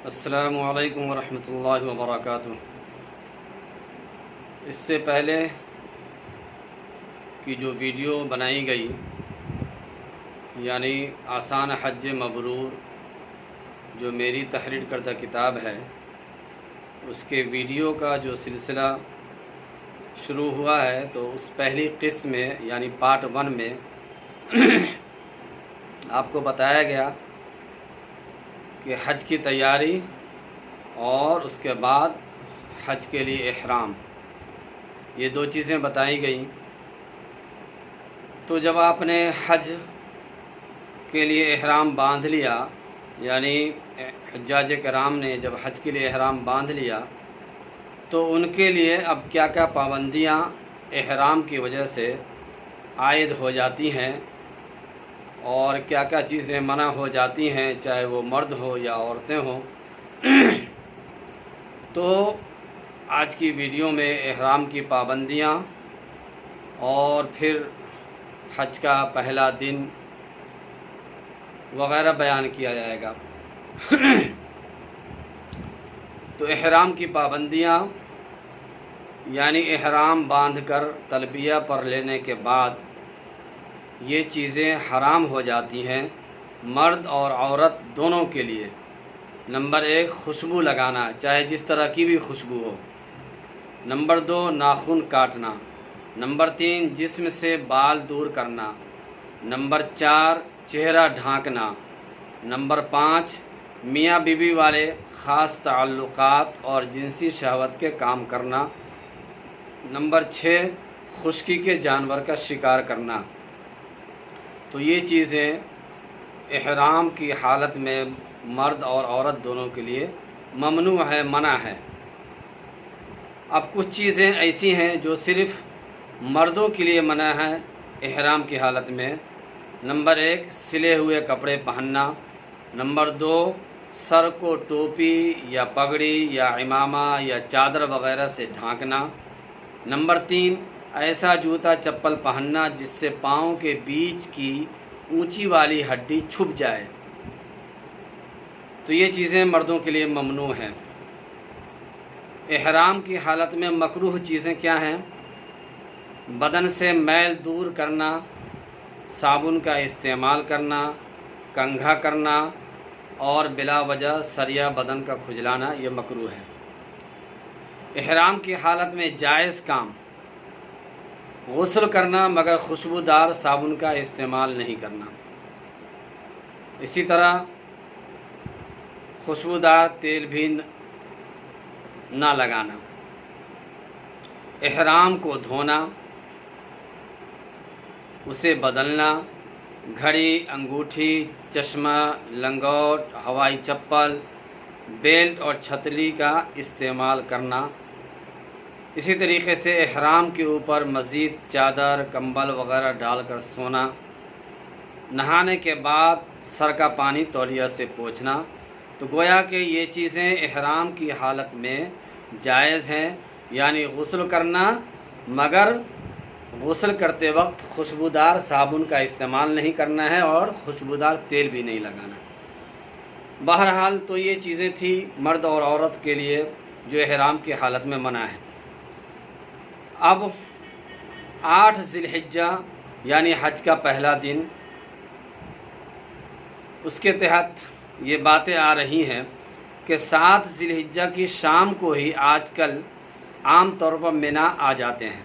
السلام علیکم ورحمۃ اللہ وبرکاتہ۔ اس سے پہلے کی جو ویڈیو بنائی گئی یعنی آسان حج مبرور جو میری تحریر کردہ کتاب ہے، اس کے ویڈیو کا جو سلسلہ شروع ہوا ہے تو اس پہلی قسط میں یعنی پارٹ 1 میں آپ کو بتایا گیا کہ حج کی تیاری اور اس کے بعد حج کے لیے احرام، یہ دو چیزیں بتائی گئیں۔ تو جب آپ نے حج کے لیے احرام باندھ لیا، یعنی حجاج کرام نے جب حج کے لیے احرام باندھ لیا تو ان کے لیے اب کیا کیا پابندیاں احرام کی وجہ سے عائد ہو جاتی ہیں اور کیا کیا چیزیں منع ہو جاتی ہیں، چاہے وہ مرد ہو یا عورتیں ہوں۔ تو آج کی ویڈیو میں احرام کی پابندیاں اور پھر حج کا پہلا دن وغیرہ بیان کیا جائے گا۔ تو احرام کی پابندیاں یعنی احرام باندھ کر تلبیہ پڑھ لینے کے بعد یہ چیزیں حرام ہو جاتی ہیں مرد اور عورت دونوں کے لیے۔ نمبر 1 خوشبو لگانا، چاہے جس طرح کی بھی خوشبو ہو۔ نمبر 2 ناخن کاٹنا۔ نمبر 3 جسم سے بال دور کرنا۔ نمبر 4 چہرہ ڈھانکنا۔ نمبر 5 میاں بیوی والے خاص تعلقات اور جنسی شہوت کے کام کرنا۔ نمبر 6 خشکی کے جانور کا شکار کرنا۔ تو یہ چیزیں احرام کی حالت میں مرد اور عورت دونوں کے لیے ممنوع ہے، منع ہے۔ اب کچھ چیزیں ایسی ہیں جو صرف مردوں کے لیے منع ہے احرام کی حالت میں۔ نمبر 1 سلے ہوئے کپڑے پہننا۔ نمبر 2 سر کو ٹوپی یا پگڑی یا عمامہ یا چادر وغیرہ سے ڈھانکنا۔ نمبر 3 ایسا جوتا چپل پہننا جس سے پاؤں کے بیچ کی اونچی والی ہڈی چھپ جائے۔ تو یہ چیزیں مردوں کے لیے ممنوع ہیں۔ احرام کی حالت میں مکروہ چیزیں کیا ہیں؟ بدن سے میل دور کرنا، صابن کا استعمال کرنا، کنگھا کرنا اور بلا وجہ سریا بدن کا کھجلانا، یہ مکروہ ہے۔ احرام کی حالت میں جائز کام غسل کرنا مگر خوشبودار صابن کا استعمال نہیں کرنا۔ اسی طرح خوشبودار تیل بھی نہ لگانا۔ احرام کو دھونا، اسے بدلنا، گھڑی، انگوٹھی، چشمہ، لنگوٹ، ہوائی چپل، بیلٹ اور چھتری کا استعمال کرنا۔ اسی طریقے سے احرام کے اوپر مزید چادر، کمبل وغیرہ ڈال کر سونا۔ نہانے کے بعد سر کا پانی تولیہ سے پوچھنا۔ تو گویا کہ یہ چیزیں احرام کی حالت میں جائز ہیں، یعنی غسل کرنا مگر غسل کرتے وقت خوشبودار صابن کا استعمال نہیں کرنا ہے اور خوشبودار تیل بھی نہیں لگانا۔ بہرحال تو یہ چیزیں تھیں مرد اور عورت کے لیے جو احرام کی حالت میں منع ہے۔ اب 8 ذی الحجہ یعنی حج کا پہلا دن، اس کے تحت یہ باتیں آ رہی ہیں کہ 7 ذی الحجہ کی شام کو ہی آج کل عام طور پر منی آ جاتے ہیں۔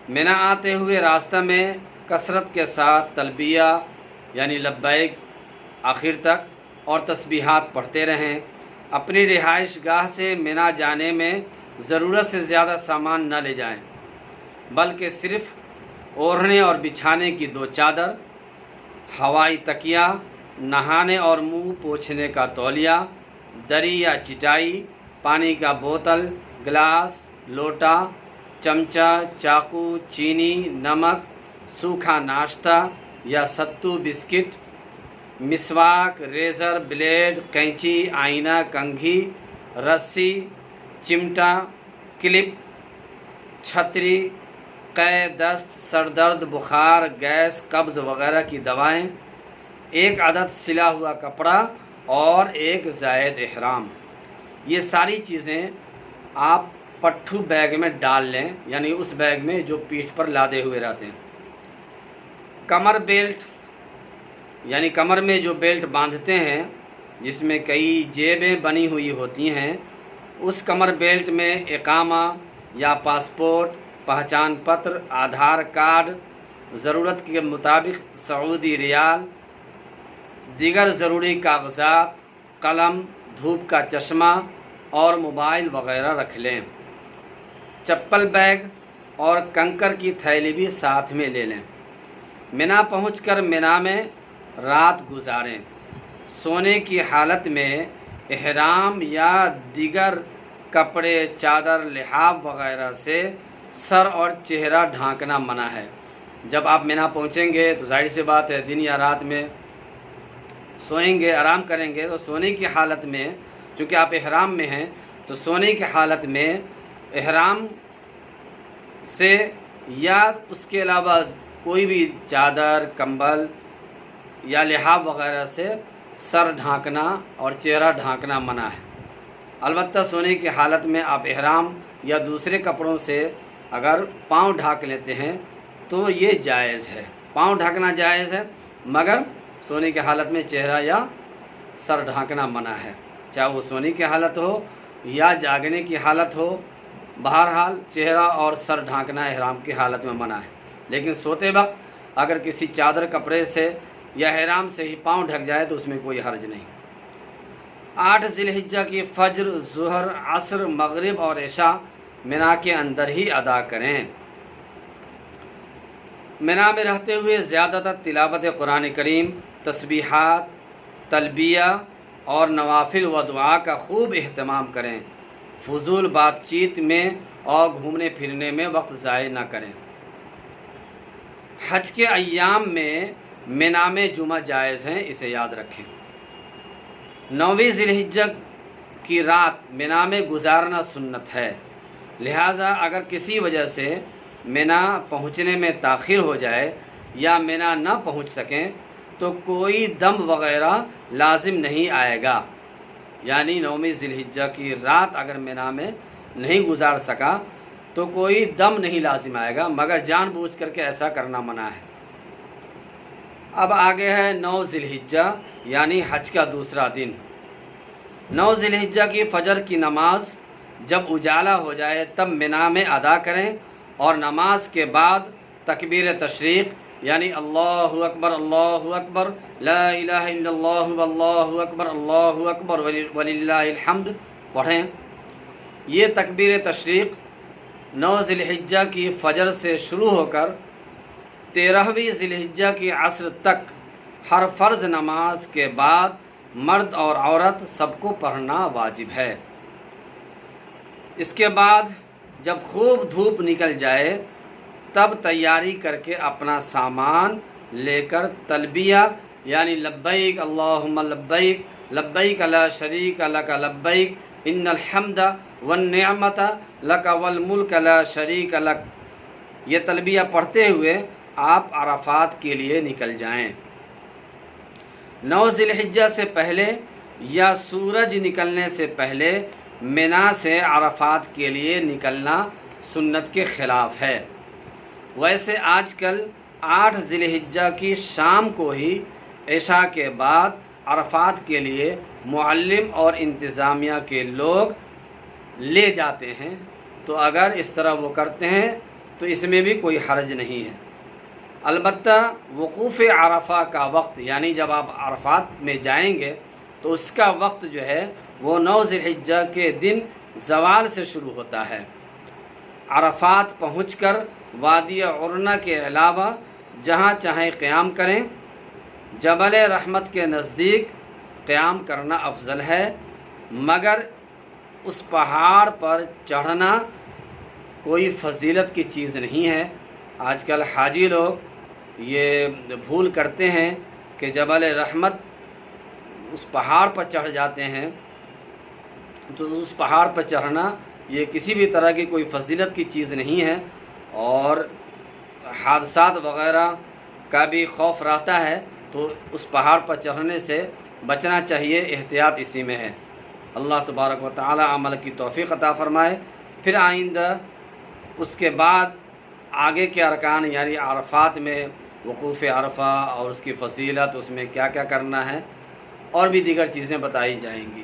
منی آتے ہوئے راستہ میں کثرت کے ساتھ تلبیہ یعنی لبیک آخر تک اور تسبیحات پڑھتے رہیں۔ اپنی رہائش گاہ سے منی جانے میں ضرورت سے زیادہ سامان نہ لے جائیں، بلکہ صرف اوڑھنے اور بچھانے کی 2 چادر، ہوائی تکیہ، نہانے اور منہ پوچھنے کا تولیہ، دری یا چٹائی، پانی کا بوتل، گلاس، لوٹا، چمچہ، چاقو، چینی، نمک، سوکھا ناشتہ یا ستو بسکٹ، مسواک، ریزر، بلیڈ، قینچی، آئینہ، کنگھی، رسی، چمٹا، کلپ، چھتری، قے دست، سر درد، بخار، گیس، قبض وغیرہ کی دوائیں، 1 عدد سلا ہوا کپڑا اور ایک زائد احرام، یہ ساری چیزیں آپ پٹھو بیگ میں ڈال لیں، یعنی اس بیگ میں جو پیٹھ پر لادے ہوئے رہتے ہیں۔ کمر بیلٹ، یعنی کمر میں جو بیلٹ باندھتے ہیں جس میں کئی جیبیں بنی ہوئی ہوتی ہیں، اس کمر بیلٹ میں اقامہ یا پاسپورٹ، پہچان پتر، آدھار کارڈ، ضرورت کے مطابق سعودی ریال، دیگر ضروری کاغذات، قلم، دھوپ کا چشمہ اور موبائل وغیرہ رکھ لیں۔ چپل بیگ اور کنکر کی تھیلی بھی ساتھ میں لے لیں۔ منا پہنچ کر منا میں رات گزاریں۔ سونے کی حالت میں احرام یا دیگر کپڑے، چادر، لحاف وغیرہ سے سر اور چہرہ ڈھانکنا منع ہے۔ جب آپ منا پہنچیں گے تو ظاہر سی بات ہے دن یا رات میں سوئیں گے، آرام کریں گے، تو سونے کی حالت میں چونکہ آپ احرام میں ہیں تو سونے کی حالت میں احرام سے یا اس کے علاوہ کوئی بھی چادر، کمبل یا لحاف وغیرہ سے سر ڈھانکنا اور چہرہ ڈھانکنا منع ہے۔ البتہ سونے کی حالت میں آپ احرام یا دوسرے کپڑوں سے اگر پاؤں ڈھانک لیتے ہیں تو یہ جائز ہے، پاؤں ڈھانکنا جائز ہے، مگر سونے کی حالت میں چہرہ یا سر ڈھانکنا منع ہے، چاہے وہ سونے کی حالت ہو یا جاگنے کی حالت ہو، بہرحال چہرہ اور سر ڈھانکنا احرام کی حالت میں منع ہے۔ لیکن سوتے وقت اگر کسی چادر، کپڑے سے یا احرام سے ہی پاؤں ڈھک جائے تو اس میں کوئی حرج نہیں۔ 8 ذی الحجہ کی فجر، ظہر، عصر، مغرب اور عشاء منا کے اندر ہی ادا کریں۔ منا میں رہتے ہوئے زیادہ تر تلاوت قرآن کریم، تسبیحات، تلبیہ اور نوافل و دعا کا خوب اہتمام کریں۔ فضول بات چیت میں اور گھومنے پھرنے میں وقت ضائع نہ کریں۔ حج کے ایام میں منا میں جمعہ جائز ہیں، اسے یاد رکھیں۔ 9 ذی الحجہ کی رات منا میں گزارنا سنت ہے، لہٰذا اگر کسی وجہ سے منا پہنچنے میں تاخیر ہو جائے یا منا نہ پہنچ سکیں تو کوئی دم وغیرہ لازم نہیں آئے گا، یعنی 9 ذی الحجہ کی رات اگر منا میں نہیں گزار سکا تو کوئی دم نہیں لازم آئے گا، مگر جان بوجھ کر کے ایسا کرنا منع ہے۔ اب آگے ہے 9 ذی الحجہ یعنی حج کا دوسرا دن۔ 9 ذی الحجہ کی فجر کی نماز جب اجالا ہو جائے تب منا میں ادا کریں اور نماز کے بعد تکبیر تشریق یعنی اللہ اکبر اللہ اکبر لا الہ الا اللہ واللہ اکبر اللہ اکبر وللہ الحمد پڑھیں۔ یہ تکبیر تشریق 9 ذی الحجہ کی فجر سے شروع ہو کر 13ویں ذی الحجہ کی عصر تک ہر فرض نماز کے بعد مرد اور عورت سب کو پڑھنا واجب ہے۔ اس کے بعد جب خوب دھوپ نکل جائے تب تیاری کر کے اپنا سامان لے کر تلبیہ یعنی لبیک اللہم لبیک لبیک لا شریک لک لبیک ان الحمد والنعمت لک والملک لا شریک لک، یہ تلبیہ پڑھتے ہوئے آپ عرفات کے لیے نکل جائیں۔ 9 ذی الحجہ سے پہلے یا سورج نکلنے سے پہلے منا سے عرفات کے لیے نکلنا سنت کے خلاف ہے۔ ویسے آج کل 8 ذی الحجہ کی شام کو ہی عشاء کے بعد عرفات کے لیے معلم اور انتظامیہ کے لوگ لے جاتے ہیں، تو اگر اس طرح وہ کرتے ہیں تو اس میں بھی کوئی حرج نہیں ہے۔ البتہ وقوف عرفہ کا وقت یعنی جب آپ عرفات میں جائیں گے تو اس کا وقت جو ہے وہ 9 ذی الحجہ کے دن زوال سے شروع ہوتا ہے۔ عرفات پہنچ کر وادی عرنہ کے علاوہ جہاں چاہیں قیام کریں، جبل رحمت کے نزدیک قیام کرنا افضل ہے، مگر اس پہاڑ پر چڑھنا کوئی فضیلت کی چیز نہیں ہے۔ آج کل حاجی لوگ یہ بھول کرتے ہیں کہ جبل رحمت اس پہاڑ پر چڑھ جاتے ہیں، تو اس پہاڑ پر چڑھنا یہ کسی بھی طرح کی کوئی فضیلت کی چیز نہیں ہے، اور حادثات وغیرہ کا بھی خوف رہتا ہے، تو اس پہاڑ پر چڑھنے سے بچنا چاہیے، احتیاط اسی میں ہے۔ اللہ تبارک و تعالی عمل کی توفیق عطا فرمائے۔ پھر آئندہ اس کے بعد آگے کے ارکان یعنی عرفات میں وقوف عرفہ اور اس کی فضیلت، اس میں کیا کیا کرنا ہے، اور بھی دیگر چیزیں بتائی جائیں گی۔